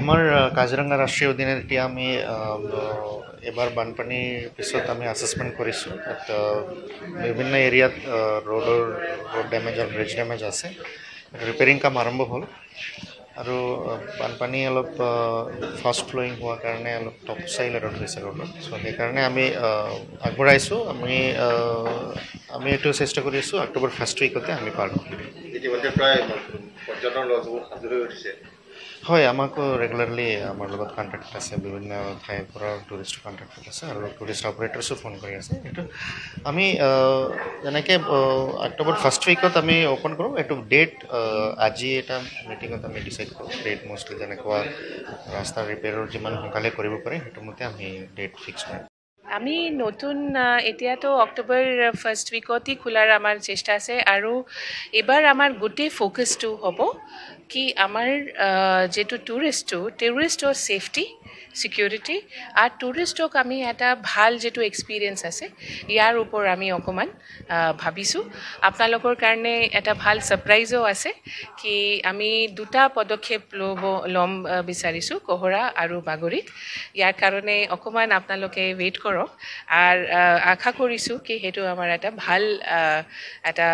আমাৰ কাজিৰঙা ৰাষ্ট্ৰীয় উদ্যানত এতিয়া আমি এবাৰ বানপানীৰ পিছত আমি আছেছমেণ্ট কৰিছোঁ তাত বিভিন্ন এৰিয়াত ৰোড ডেমেজ আৰু ব্ৰিজ ডেমেজ আছে ৰিপেয়াৰিং কাম আৰম্ভ হ'ল আৰু বানপানী অলপ ফাষ্ট ফ্ল'য়িং হোৱাৰ কাৰণে অলপ টপচাই লেভেল হৈছে ৰোডত চ' সেইকাৰণে আমি আগবঢ়াইছোঁ আমি এইটো চেষ্টা কৰি আছোঁ অক্টোবৰ ফাৰ্ষ্ট উইকতে আমি পাৰ কৰিম ইতিমধ্যে প্ৰায় পৰ্যটন লজবোৰ সাজু হৈ উঠিছে হয় আমাকো ৰেগুলাৰলি আমাৰ লগত কণ্টেক্ট আছে বিভিন্ন ঠাইৰ পৰা টুৰিষ্ট কণ্টেক্ট আছে আৰু টুৰিষ্ট অপাৰেটৰ্ছো ফোন কৰি আছে এইটো আমি যেনেকৈ অক্টোবৰ ফাৰ্ষ্ট উইকত আমি অ'পন কৰোঁ এইটো ডেট আজি এটা মিটিঙত আমি ডিচাইড কৰোঁ ডেট মষ্টলি যেনেকুৱা ৰাস্তাৰ ৰিপেয়াৰৰ যিমান সোনকালে কৰিব পাৰে সেইটো মতে আমি ডেট ফিক্স কৰিম আমি নতুন এতিয়াতো অক্টোবৰ ফাৰ্ষ্ট উইকতেই খোলাৰ আমাৰ চেষ্টা আছে আৰু এবাৰ আমাৰ গোটেই ফ'কাছটো হ'ব কি আমাৰ যিটো টুৰিষ্টৰ ছেফটি ছিকিউৰিটি আৰু টুৰিষ্টক আমি এটা ভাল যিটো এক্সপিৰিয়েঞ্চ আছে ইয়াৰ ওপৰত আমি অকণমান ভাবিছোঁ আপোনালোকৰ কাৰণে এটা ভাল ছাৰপ্ৰাইজো আছে কি আমি দুটা পদক্ষেপ ল'ম বিচাৰিছোঁ কহৰা আৰু বাগৰিত ইয়াৰ কাৰণে অকণমান আপোনালোকে ৱেইট কৰক আৰু আশা কৰিছোঁ কি সেইটো আমাৰ এটা ভাল এটা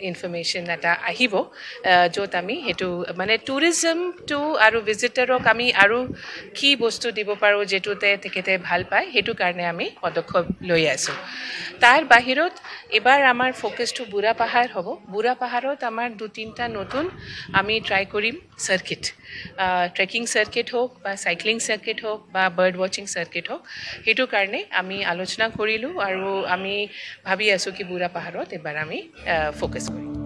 ইনফৰ্মেশ্যন এটা আহিব য'ত আমি সেইটো মানে টুৰিজমটো আৰু ভিজিটৰক আমি আৰু কি বস্তু দিব পাৰোঁ যিটোতে তেখেতে ভাল পায় সেইটো কাৰণে আমি পদক্ষেপ লৈ আছোঁ তাৰ বাহিৰত এবাৰ আমাৰ ফ'কাছটো বুঢ়া পাহাৰ হ'ব বুঢ়া পাহাৰত আমাৰ 2-3টা নতুন আমি ট্ৰাই কৰিম চাৰ্কিট ট্ৰেকিং চাৰ্কিট হওক বা চাইক্লিং চাৰ্কিট হওক বা বাৰ্ড ৱাচিং চাৰ্কিট হওক সেইটো কাৰণে আমি আলোচনা কৰিলোঁ আৰু আমি ভাবি আছোঁ কি বুঢ়া পাহাৰত এবাৰ আমি ফ'কাছ কৰিম